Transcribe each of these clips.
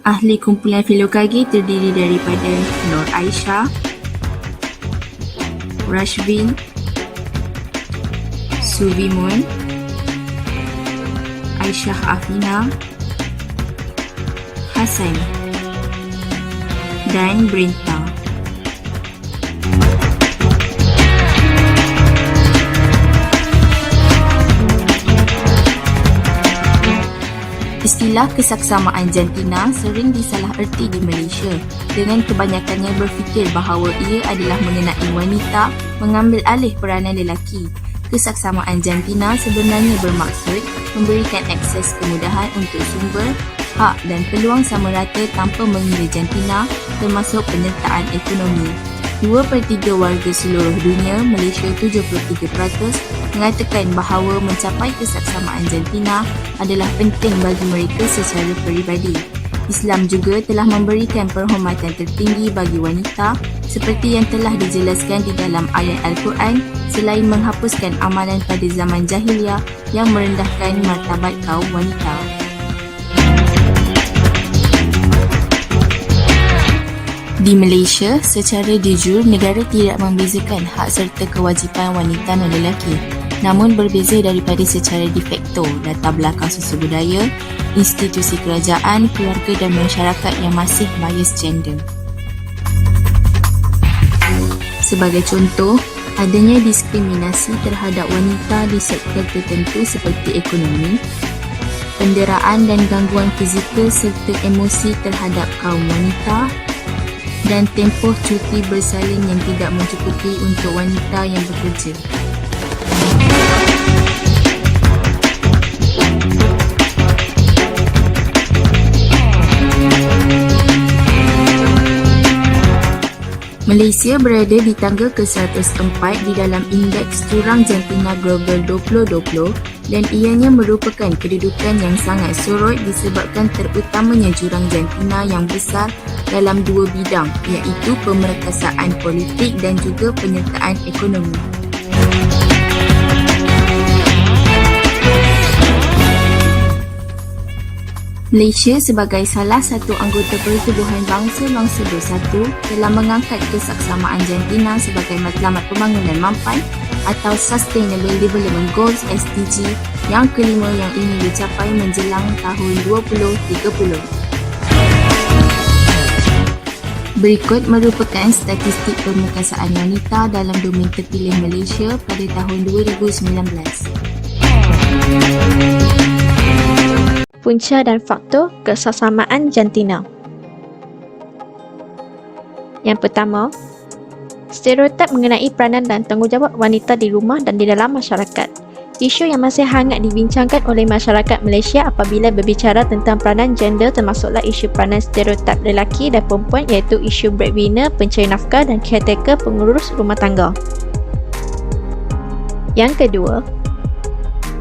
Ahli kumpulan Filokage terdiri daripada Nur Aisyah, Rashvin, Suvimun, Aisyah Afina, Hasan, dan Brinta. Istilah kesaksamaan jantina sering disalaherti di Malaysia dengan kebanyakannya berfikir bahawa ia adalah mengenai wanita mengambil alih peranan lelaki. Kesaksamaan jantina sebenarnya bermaksud memberikan akses kemudahan untuk sumber, hak dan peluang sama rata tanpa mengira jantina, termasuk penyertaan ekonomi. 2/3 warga seluruh dunia, Malaysia 73%, mengatakan bahawa mencapai kesaksamaan jantina adalah penting bagi mereka secara peribadi. Islam juga telah memberikan penghormatan tertinggi bagi wanita seperti yang telah dijelaskan di dalam ayat Al-Quran, selain menghapuskan amalan pada zaman jahiliah yang merendahkan martabat kaum wanita. Di Malaysia, secara jujur, negara tidak membezakan hak serta kewajipan wanita dan lelaki. Namun berbeza daripada secara de facto, latar belakang sosial budaya, institusi kerajaan, keluarga dan masyarakat yang masih bias gender. Sebagai contoh, adanya diskriminasi terhadap wanita di sektor tertentu seperti ekonomi, penderaan dan gangguan fizikal serta emosi terhadap kaum wanita, dan tempoh cuti bersalin yang tidak mencukupi untuk wanita yang bekerja. Malaysia berada di tangga ke-104 di dalam Indeks Jurang Jantina Global 2020 dan ianya merupakan kedudukan yang sangat sorot disebabkan terutamanya jurang jantina yang besar dalam dua bidang, iaitu pemerkasaan politik dan juga penyertaan ekonomi. Malaysia sebagai salah satu anggota Pertubuhan Bangsa-Bangsa Bersatu telah mengangkat kesaksamaan jantina sebagai matlamat pembangunan mampan atau Sustainable Development Goals SDG yang kelima yang ingin dicapai menjelang tahun 2030. Berikut merupakan statistik pemerkasaan wanita dalam domen terpilih Malaysia pada tahun 2019. Punca dan faktor kesaksamaan jantina. Yang pertama, stereotip mengenai peranan dan tanggungjawab wanita di rumah dan di dalam masyarakat. Isu yang masih hangat dibincangkan oleh masyarakat Malaysia apabila berbicara tentang peranan gender termasuklah isu peranan stereotip lelaki dan perempuan, iaitu isu breadwinner, pencari nafkah dan caretaker pengurus rumah tangga. Yang kedua,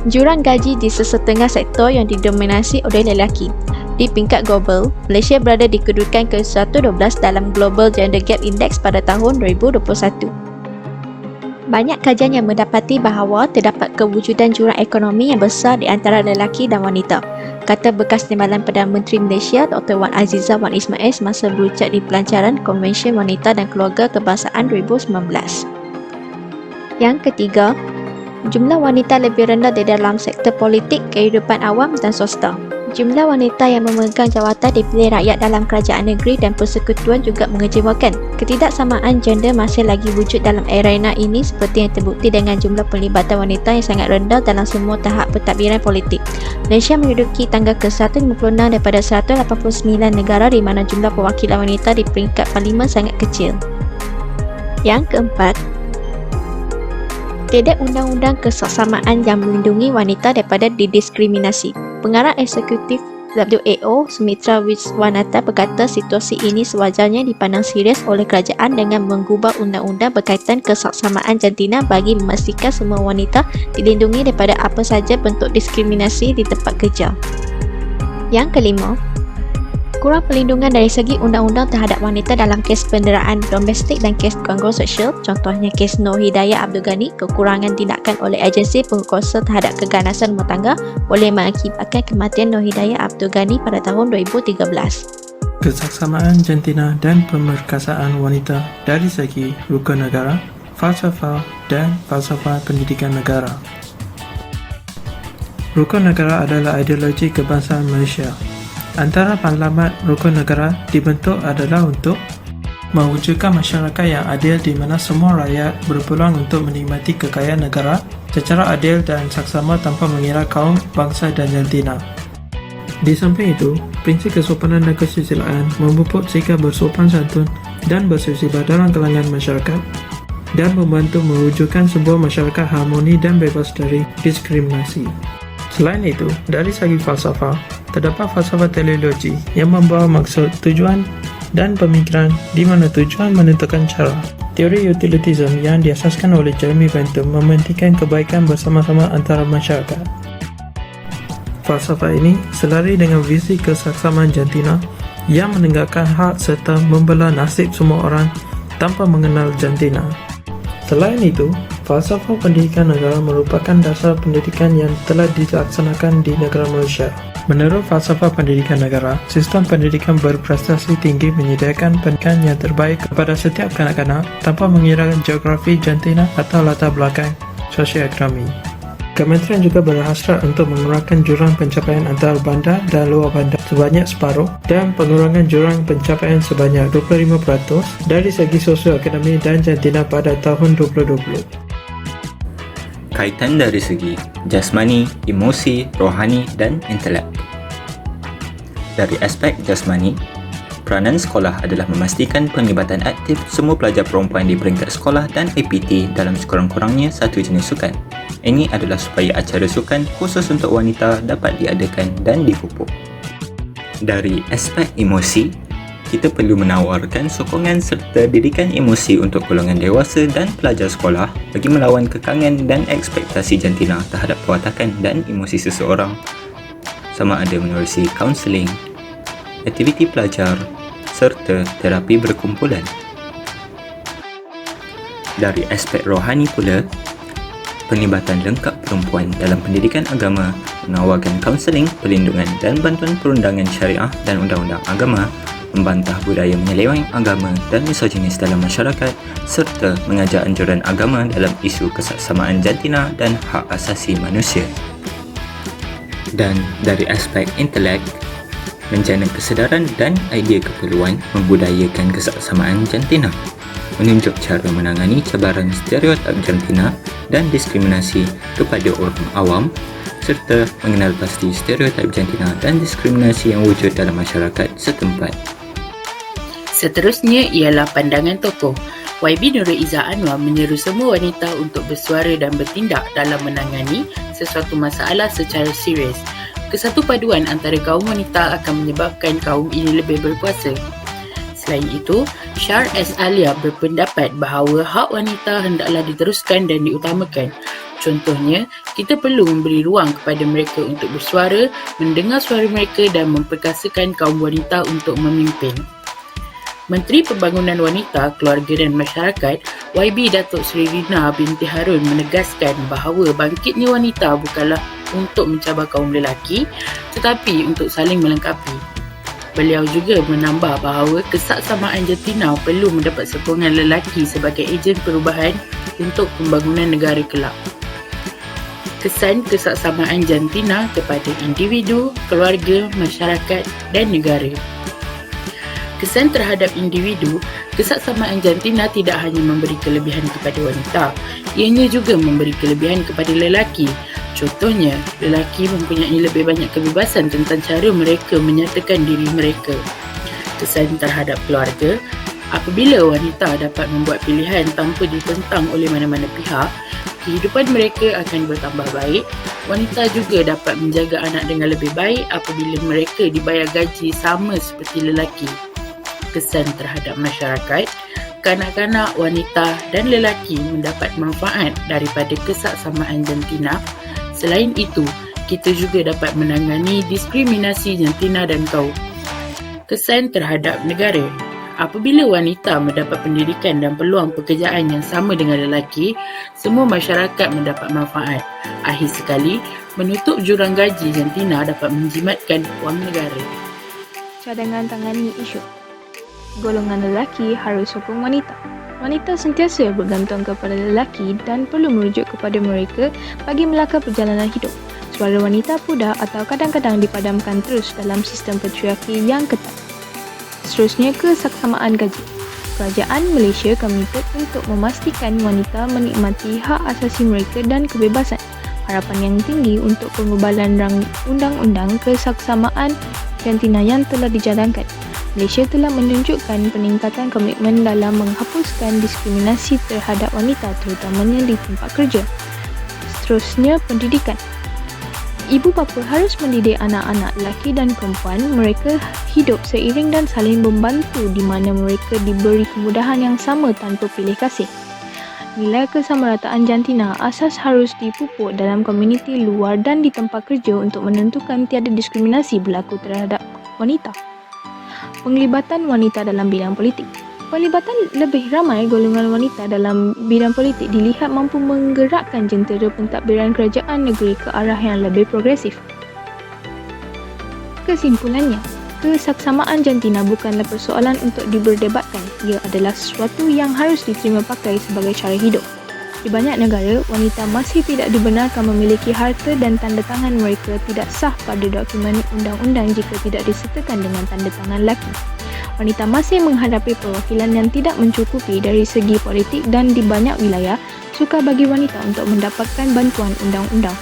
jurang gaji di sesetengah sektor yang didominasi oleh lelaki. Di peringkat global, Malaysia berada di kedudukan ke-112 dalam Global Gender Gap Index pada tahun 2021. Banyak kajian yang mendapati bahawa terdapat kewujudan jurang ekonomi yang besar di antara lelaki dan wanita, kata bekas Timbalan Perdana Menteri Malaysia Dr. Wan Azizah Wan Ismail semasa berucap di pelancaran Konvensyen Wanita dan Keluarga Kebangsaan 2019. Yang ketiga, jumlah wanita lebih rendah di dalam sektor politik, kehidupan awam dan swasta. Jumlah wanita yang memegang jawatan dipilih rakyat dalam kerajaan negeri dan persekutuan juga mengecewakan. Ketidaksamaan gender masih lagi wujud dalam arena ini seperti yang terbukti dengan jumlah pelibatan wanita yang sangat rendah dalam semua tahap pentadbiran politik. Malaysia menduduki tangga ke-156 daripada 189 negara di mana jumlah perwakilan wanita di peringkat parlimen sangat kecil. Yang keempat, tiada undang-undang kesaksamaan yang melindungi wanita daripada didiskriminasi. Pengarah Eksekutif WAO, Sumitra Wiswanathan berkata situasi ini sewajarnya dipandang serius oleh kerajaan dengan mengubah undang-undang berkaitan kesaksamaan jantina bagi memastikan semua wanita dilindungi daripada apa sahaja bentuk diskriminasi di tempat kerja. Yang kelima, kurang perlindungan dari segi undang-undang terhadap wanita dalam kes penderaan domestik dan kes gangguan sosial, contohnya kes Nur Hidayah Abdul Ghani. Kekurangan tindakan oleh agensi penguasa terhadap keganasan rumah tangga boleh mengakibatkan kematian Nur Hidayah Abdul Ghani pada tahun 2013. Kesaksamaan jantina dan pemerkasaan wanita dari segi rukun negara, falsafah dan falsafah pendidikan negara. Rukun negara adalah ideologi kebangsaan Malaysia. Antara matlamat rukun negara dibentuk adalah untuk mewujudkan masyarakat yang adil di mana semua rakyat berpeluang untuk menikmati kekayaan negara secara adil dan saksama tanpa mengira kaum, bangsa dan jantina. Di samping itu, prinsip kesopanan dan kesusilaan memupuk sikap bersopan santun dan bersusila dalam kalangan masyarakat dan membantu mewujudkan sebuah masyarakat harmoni dan bebas dari diskriminasi. Selain itu, dari segi falsafah, terdapat falsafah teleologi yang membawa maksud, tujuan dan pemikiran di mana tujuan menentukan cara. Teori utilitarism yang diasaskan oleh Jeremy Bentham mementingkan kebaikan bersama-sama antara masyarakat. Falsafah ini selari dengan visi kesaksamaan jantina yang menegakkan hak serta membela nasib semua orang tanpa mengenal jantina. Selain itu, falsafah pendidikan negara merupakan dasar pendidikan yang telah dilaksanakan di negara Malaysia. Menurut falsafah pendidikan negara, sistem pendidikan berprestasi tinggi menyediakan pendidikan yang terbaik kepada setiap kanak-kanak tanpa mengira geografi jantina atau latar belakang sosioekonomi. Kementerian juga berhasrat untuk mengurangkan jurang pencapaian antara bandar dan luar bandar sebanyak separuh dan pengurangan jurang pencapaian sebanyak 25% dari segi sosioekonomi dan jantina pada tahun 2020. Kaitan dari segi jasmani, emosi, rohani dan intelek. Dari aspek jasmani, peranan sekolah adalah memastikan penglibatan aktif semua pelajar perempuan di peringkat sekolah dan APT dalam sekurang-kurangnya satu jenis sukan. Ini adalah supaya acara sukan khusus untuk wanita dapat diadakan dan dipupuk. Dari aspek emosi, kita perlu menawarkan sokongan serta didikan emosi untuk golongan dewasa dan pelajar sekolah bagi melawan kekangan dan ekspektasi jantina terhadap perwatakan dan emosi seseorang, sama ada menerusi kaunseling, aktiviti pelajar serta terapi berkumpulan. Dari aspek rohani pula, penglibatan lengkap perempuan dalam pendidikan agama, menawarkan kaunseling, perlindungan dan bantuan perundangan syariah dan undang-undang agama, membantah budaya menyeleweng agama dan misoginis dalam masyarakat, serta mengajar anjuran agama dalam isu kesaksamaan jantina dan hak asasi manusia. Dan dari aspek intelek, menjana kesedaran dan idea keperluan membudayakan kesaksamaan jantina, menunjuk cara menangani cabaran stereotip jantina dan diskriminasi kepada orang awam, serta mengenal pasti stereotip jantina dan diskriminasi yang wujud dalam masyarakat setempat. Seterusnya ialah pandangan tokoh. YB Nurul Izzah Anwar menyeru semua wanita untuk bersuara dan bertindak dalam menangani sesuatu masalah secara serius. Kesatu paduan antara kaum wanita akan menyebabkan kaum ini lebih berkuasa. Selain itu, Syar S. Alia berpendapat bahawa hak wanita hendaklah diteruskan dan diutamakan. Contohnya, kita perlu memberi ruang kepada mereka untuk bersuara, mendengar suara mereka dan memperkasakan kaum wanita untuk memimpin. Menteri Pembangunan Wanita, Keluarga dan Masyarakat, YB Datuk Seri Rina binti Harun menegaskan bahawa bangkitnya wanita bukanlah untuk mencabar kaum lelaki, tetapi untuk saling melengkapi. Beliau juga menambah bahawa kesaksamaan jantina perlu mendapat sokongan lelaki sebagai ejen perubahan untuk pembangunan negara kelak. Kesan kesaksamaan jantina kepada individu, keluarga, masyarakat dan negara. Kesan terhadap individu, kesaksamaan jantina tidak hanya memberi kelebihan kepada wanita, ianya juga memberi kelebihan kepada lelaki. Contohnya, lelaki mempunyai lebih banyak kebebasan tentang cara mereka menyatakan diri mereka. Kesan terhadap keluarga, apabila wanita dapat membuat pilihan tanpa ditentang oleh mana-mana pihak, kehidupan mereka akan bertambah baik. Wanita juga dapat menjaga anak dengan lebih baik apabila mereka dibayar gaji sama seperti lelaki. Kesan terhadap masyarakat, kanak-kanak, wanita dan lelaki mendapat manfaat daripada kesaksamaan jantina. Selain itu, kita juga dapat menangani diskriminasi jantina dan kaum. Kesan terhadap negara, apabila wanita mendapat pendidikan dan peluang pekerjaan yang sama dengan lelaki, semua masyarakat mendapat manfaat. Akhir sekali, menutup jurang gaji jantina dapat menjimatkan wang negara. cadangan tangani isu. Golongan lelaki harus sokong wanita. Wanita sentiasa bergantung kepada lelaki dan perlu merujuk kepada mereka bagi melakar perjalanan hidup. Suara wanita pudar atau kadang-kadang dipadamkan terus dalam sistem patriarki yang ketat. Seterusnya, kesaksamaan gaji. Kerajaan Malaysia komited untuk memastikan wanita menikmati hak asasi mereka dan kebebasan. Harapan yang tinggi untuk pengubalan undang-undang kesaksamaan jantina yang telah dijalankan. Malaysia telah menunjukkan peningkatan komitmen dalam menghapuskan diskriminasi terhadap wanita terutamanya di tempat kerja. Seterusnya, pendidikan. Ibu bapa harus mendidik anak-anak lelaki dan perempuan mereka hidup seiring dan saling membantu di mana mereka diberi kemudahan yang sama tanpa pilih kasih. Nilai kesamarataan jantina asas harus dipupuk dalam komuniti luar dan di tempat kerja untuk menentukan tiada diskriminasi berlaku terhadap wanita. Penglibatan wanita dalam bidang politik. Pelibatan lebih ramai golongan wanita dalam bidang politik dilihat mampu menggerakkan jentera pentadbiran kerajaan negeri ke arah yang lebih progresif. Kesimpulannya, kesaksamaan jantina bukanlah persoalan untuk diberdebatkan. Ia adalah sesuatu yang harus diterima pakai sebagai cara hidup. Di banyak negara, wanita masih tidak dibenarkan memiliki harta dan tanda tangan mereka tidak sah pada dokumen undang-undang jika tidak disertakan dengan tanda tangan lelaki. Wanita masih menghadapi perwakilan yang tidak mencukupi dari segi politik dan di banyak wilayah, sukar bagi wanita untuk mendapatkan bantuan undang-undang.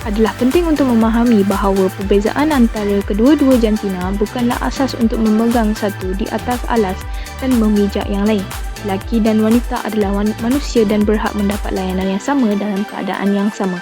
Adalah penting untuk memahami bahawa perbezaan antara kedua-dua jantina bukanlah asas untuk memegang satu di atas alas dan memijak yang lain. Lelaki dan wanita adalah manusia dan berhak mendapat layanan yang sama dalam keadaan yang sama.